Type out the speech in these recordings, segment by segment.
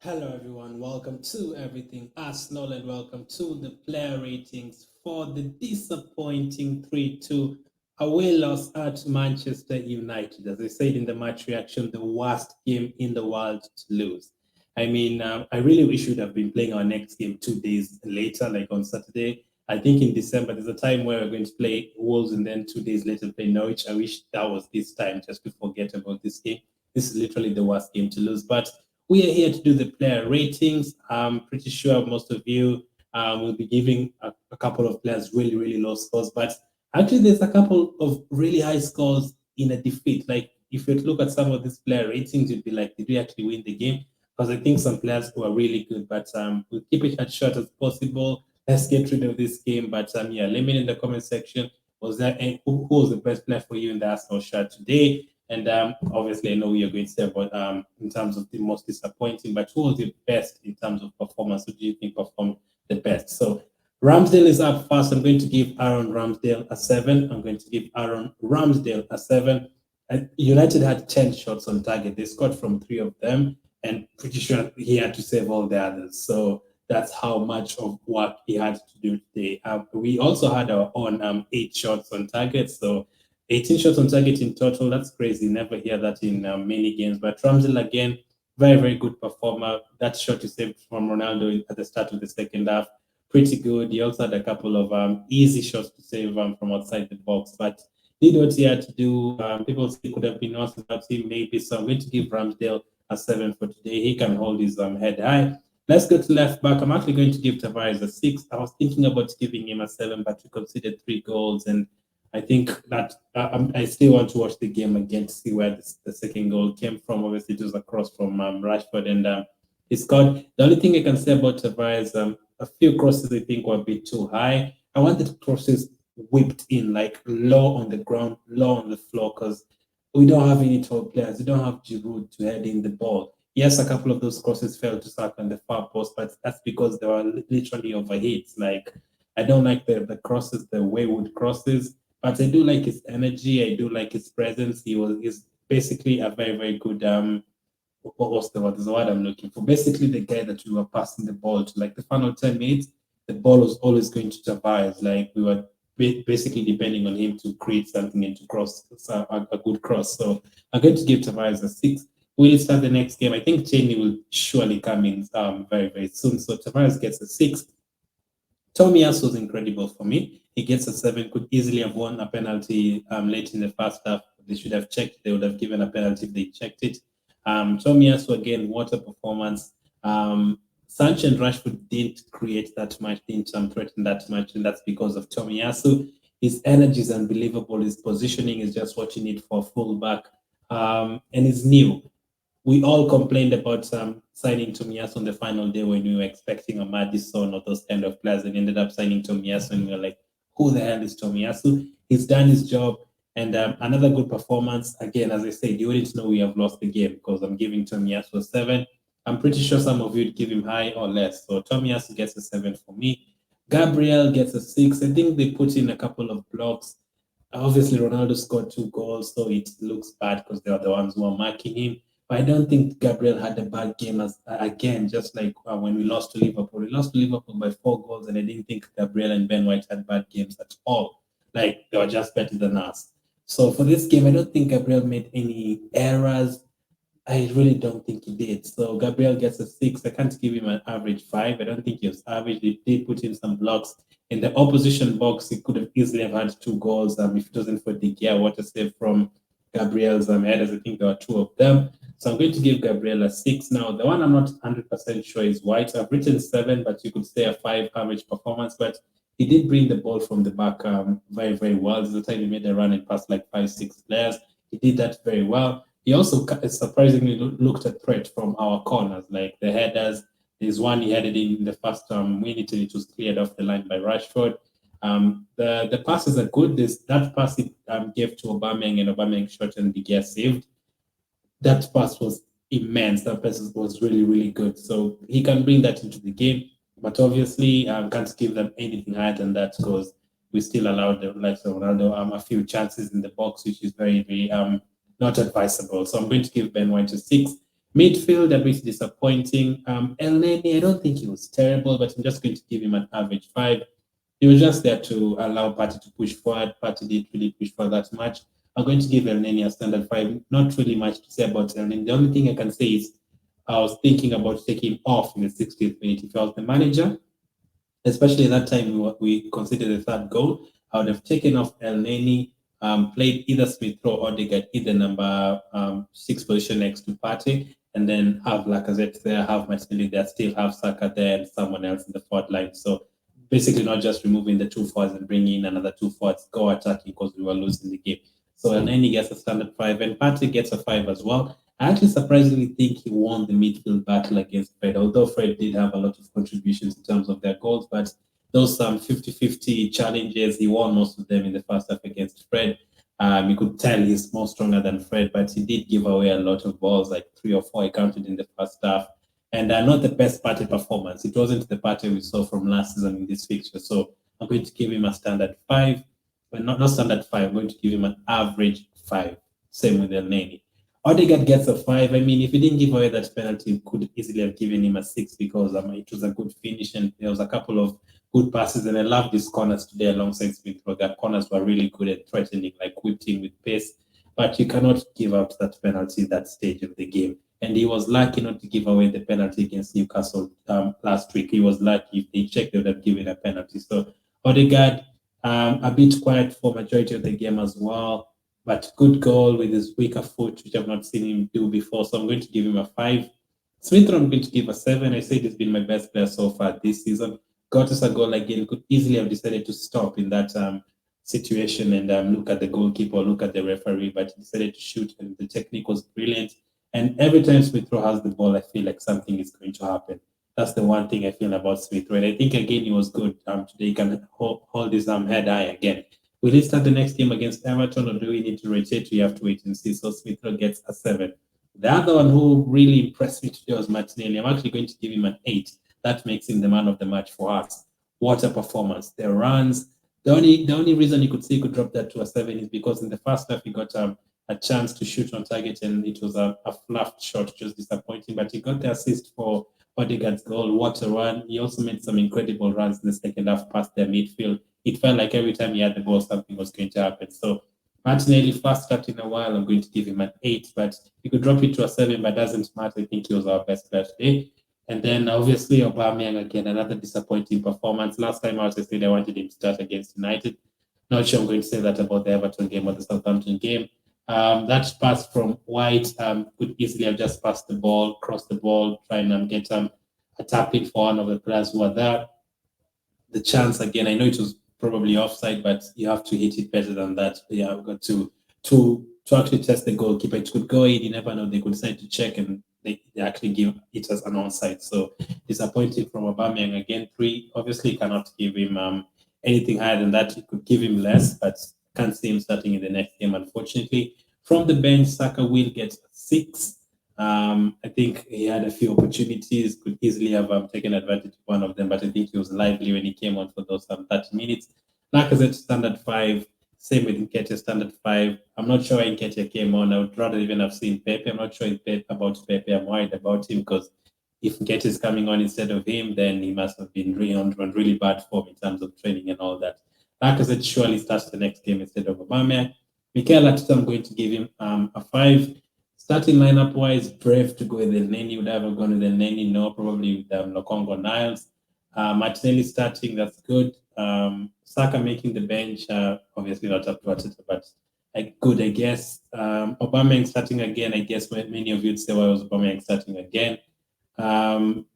Hello, everyone. Welcome to Everything Arsenal and welcome to the player ratings for the disappointing 3-2 away loss at Manchester United. As I said in the match reaction, the worst game in the world to lose. I really wish we would have been playing our next game 2 days later, like on Saturday. I think in December, there's a time where we're going to play Wolves and then 2 days later play Norwich. I wish that was this time just to forget about this game. This is literally the worst game to lose. But we are here to do the player ratings. I'm pretty sure most of you will be giving a couple of players really, really low scores. But actually, there's a couple of really high scores in a defeat. Like, if you look at some of these player ratings, you'd be like, did we actually win the game? Because I think some players were really good. But we'll keep it as short as possible. Let's get rid of this game. But yeah, let me know in the comment section. Was there who was the best player for you in the Arsenal shirt today? And obviously, I know you're going to say about in terms of the most disappointing, but who was the best in terms of performance? Who do you think performed the best? So Ramsdale is up first. I'm going to give Aaron Ramsdale a 7. I'm going to give Aaron Ramsdale a 7. United had 10 shots on target. They scored from 3 of them, and pretty sure he had to save all the others. So that's how much of work he had to do today. We also had our own 8 shots on target. So 18 shots on target in total. That's crazy. Never hear that in many games. But Ramsdale, again, very, very good performer. That shot he saved from Ronaldo at the start of the second half, pretty good. He also had a couple of easy shots to save from outside the box, but did what he had to do. People say could have been worse without him, maybe. So I'm going to give Ramsdale a 7 for today. He can hold his head high. Let's go to left back. I'm actually going to give Tavares a 6. I was thinking about giving him a 7, but we conceded 3 goals, and I think that I still want to watch the game again to see where the second goal came from. Obviously, it was a cross from Rashford, and he scored. The only thing I can say about Tavares, a few crosses I think were a bit too high. I wanted crosses whipped in, like low on the ground, low on the floor, because we don't have any tall players. We don't have Giroud to head in the ball. Yes, a couple of those crosses fell to Saka on the far post, but that's because they were literally overhits. Like, I don't like the crosses, the wayward crosses, but I do like his energy. I do like his presence. He's basically a very, very good what was the word? There's a word I'm looking for. Basically, the guy that we were passing the ball to, like the final 10 minutes, the ball was always going to Tavares. Like, we were basically depending on him to create something and to cross a good cross. So I'm going to give Tavares a 6. Will it start the next game? I think Cheney will surely come in very, very soon. So Tavares gets a 6. Tomiyasu was incredible for me. He gets a 7, could easily have won a penalty late in the first half. They should have checked. They would have given a penalty if they checked it. Tomiyasu, again, what a performance. Sancho and Rashford didn't create that much, didn't threaten that much, and that's because of Tomiyasu. His energy is unbelievable. His positioning is just what you need for a fullback. And he's new. We all complained about signing Tomiyasu on the final day when we were expecting a Madison or those kind of players, and ended up signing Tomiyasu, and we were like, who the hell is Tomiyasu? He's done his job, and another good performance. Again, as I said, you wouldn't know we have lost the game because I'm giving Tomiyasu a 7. I'm pretty sure some of you would give him high or less. So Tomiyasu gets a 7 for me. Gabriel gets a 6. I think they put in a couple of blocks. Obviously, Ronaldo scored 2 goals, so it looks bad because they are the ones who are marking him. But I don't think Gabriel had a bad game again, just like when we lost to Liverpool. We lost to Liverpool by 4 goals, and I didn't think Gabriel and Ben White had bad games at all. Like, they were just better than us. So for this game, I don't think Gabriel made any errors. I really don't think he did. So Gabriel gets a 6. I can't give him an average 5. I don't think he was average. He did put in some blocks. In the opposition box, he could have easily have had 2 goals if it wasn't for De Gea. What a save from Gabriel's headers. I think there were 2 of them. So I'm going to give Gabriel a 6. Now, the one I'm not 100% sure is White. I've written 7, but you could say a 5 average performance. But he did bring the ball from the back very, very well. There's a time he made a run and passed like 5, 6 players. He did that very well. He also surprisingly looked at threat from our corners, like the headers. There's one he headed in the first minute, and it was cleared off the line by Rashford. The passes are good. That pass he gave to Aubameyang, and Aubameyang shot and De Gea saved. That pass was immense. That pass was really, really good. So he can bring that into the game, but obviously can't give them anything higher than that because we still allowed the likes of Ronaldo a few chances in the box, which is very, very not advisable. So I'm going to give Ben White a 6. Midfield, a bit disappointing. El Neni, I don't think he was terrible, but I'm just going to give him an average 5. He was just there to allow Partey to push forward. Partey didn't really push for that much. I'm going to give El Neni a standard 5. Not really much to say about El Neni. The only thing I can say is I was thinking about taking him off in the 60th minute. If I was the manager, especially that time we considered the third goal, I would have taken off El Neni, played either Smith Rowe or Ødegaard, either number 6 position next to Partey, and then have Lacazette there, have Martinelli there, still have Saka there, and someone else in the forward line. So basically, not just removing the 2 forwards and bringing in another 2 forwards, go attacking because we were losing the game. So El Neni gets a standard 5, and Partey gets a 5 as well. I actually surprisingly think he won the midfield battle against Fred, although Fred did have a lot of contributions in terms of their goals, but those 50-50 challenges, he won most of them in the first half against Fred. You could tell he's more stronger than Fred, but he did give away a lot of balls, like 3 or 4 I counted in the first half. And not the best Partey performance. It wasn't the Partey we saw from last season in this fixture. So I'm going to give him a standard 5, but not standard 5. I'm going to give him an average 5. Same with El Neni. Ødegaard gets a 5. I mean, if he didn't give away that penalty, we could easily have given him a 6 because it was a good finish and there was a couple of good passes. And I love these corners today alongside Smith Rowe. Their corners were really good at threatening, like whipped in with pace. But you cannot give out that penalty at that stage of the game. And he was lucky not to give away the penalty against Newcastle last week. He was lucky. If they checked, they would have given a penalty. So Ødegaard, a bit quiet for majority of the game as well. But good goal with his weaker foot, which I've not seen him do before. So I'm going to give him a 5. Smith Rowe, I'm going to give a 7. I said he's been my best player so far this season. Got us a goal again. Could easily have decided to stop in that situation and look at the goalkeeper, look at the referee, but he decided to shoot, and the technique was brilliant. And every time Smith Rowe has the ball, I feel like something is going to happen. That's the one thing I feel about Smith Rowe. And I think again he was good today. He can hold his head high again. Will he start the next game against Everton, or do we need to rotate? We have to wait and see. So Smith Rowe gets a 7. The other one who really impressed me today was Martinelli. I'm actually going to give him an 8. That makes him the man of the match for us. What a performance! The runs. The only reason you could say he could drop that to a 7 is because in the first half he got a chance to shoot on target and it was a fluffed shot, just disappointing. But he got the assist for Ødegaard's goal. What a run! He also made some incredible runs in the second half past their midfield. It felt like every time he had the ball, something was going to happen. So Martinelli, first start in a while, I'm going to give him an 8, but you could drop it to a 7, but doesn't matter. I think he was our best player today. And then obviously Aubameyang again, another disappointing performance. Last time out, I said I wanted him to start against United. Not sure I'm going to say that about the Everton game or the Southampton game. That pass from White could easily have just passed the ball, crossed the ball, trying to get a tap in for one of the players who were there. The chance again, I know it was probably offside, but you have to hit it better than that. Yeah, we've got to actually test the goalkeeper. It could go in, you never know. They could decide to check and they actually give it as an onside. So disappointing from Aubameyang again. 3, obviously cannot give him anything higher than that. You could give him less, but can't see him starting in the next game, unfortunately. From the bench, Saka will get 6. I think he had a few opportunities, could easily have taken advantage of one of them, but I think he was lively when he came on for those 30 minutes. Lacazette, standard 5. Same with Nketiah, standard 5. I'm not sure why Nketiah came on. I would rather even have seen Pepe. I'm not sure about Pepe. I'm worried about him because if Nketiah is coming on instead of him, then he must have been really on really bad form in terms of training and all that. Lacazette surely starts the next game instead of Aubameyang. MIKEL, I'm going to give him a 5. Starting lineup wise, brave to go with El Neni. Would I have gone with El Neni? No, probably with Lokongo Niles. Martinelli starting, that's good. Saka making the bench, obviously not up to ARTETA, but good, I guess. Aubameyang starting again, I guess many of you would say, why was Aubameyang starting again? Tavares,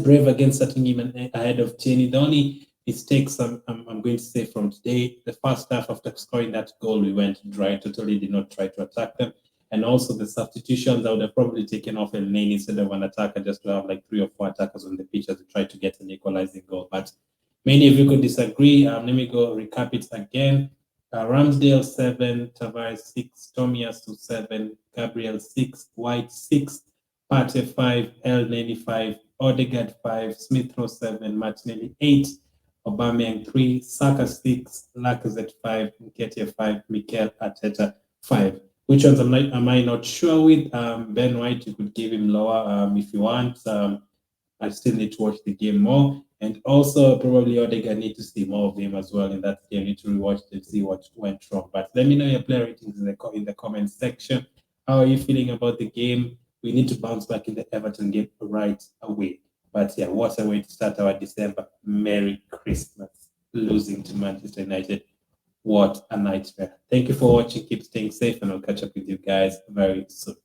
brave again, starting him ahead of Tierney. The only mistakes I'm going to say from today, the first half after scoring that goal, we went dry, totally did not try to attack them. And also the substitutions, I would have probably taken off El Neni instead of an attacker just to have like 3 or 4 attackers on the pitch as we try to get an equalizing goal. But many of you could disagree. Let me go recap it again. RAMSDALE 7, Tavares 6, Tomiyasu 7, Gabriel 6, White 6, Partey 5, El Neni 5, Ødegaard 5, Smith Rowe 7, Martinelli 8, Aubameyang 3, Saka 6, Lacazette 5, Nketiah 5, MIKEL, ARTETA 5. Which ones am I not sure with? Ben White, you could give him lower if you want. I still need to watch the game more. And also probably Ødegaard need to see more of him as well in that game. Need to rewatch it and see what went wrong. But let me know your player ratings in the comment section. How are you feeling about the game? We need to bounce back in the Everton game right away. But yeah, what a way to start our December. Merry Christmas. Losing to Manchester United. What a nightmare. Thank you for watching. Keep staying safe, and I'll catch up with you guys very soon.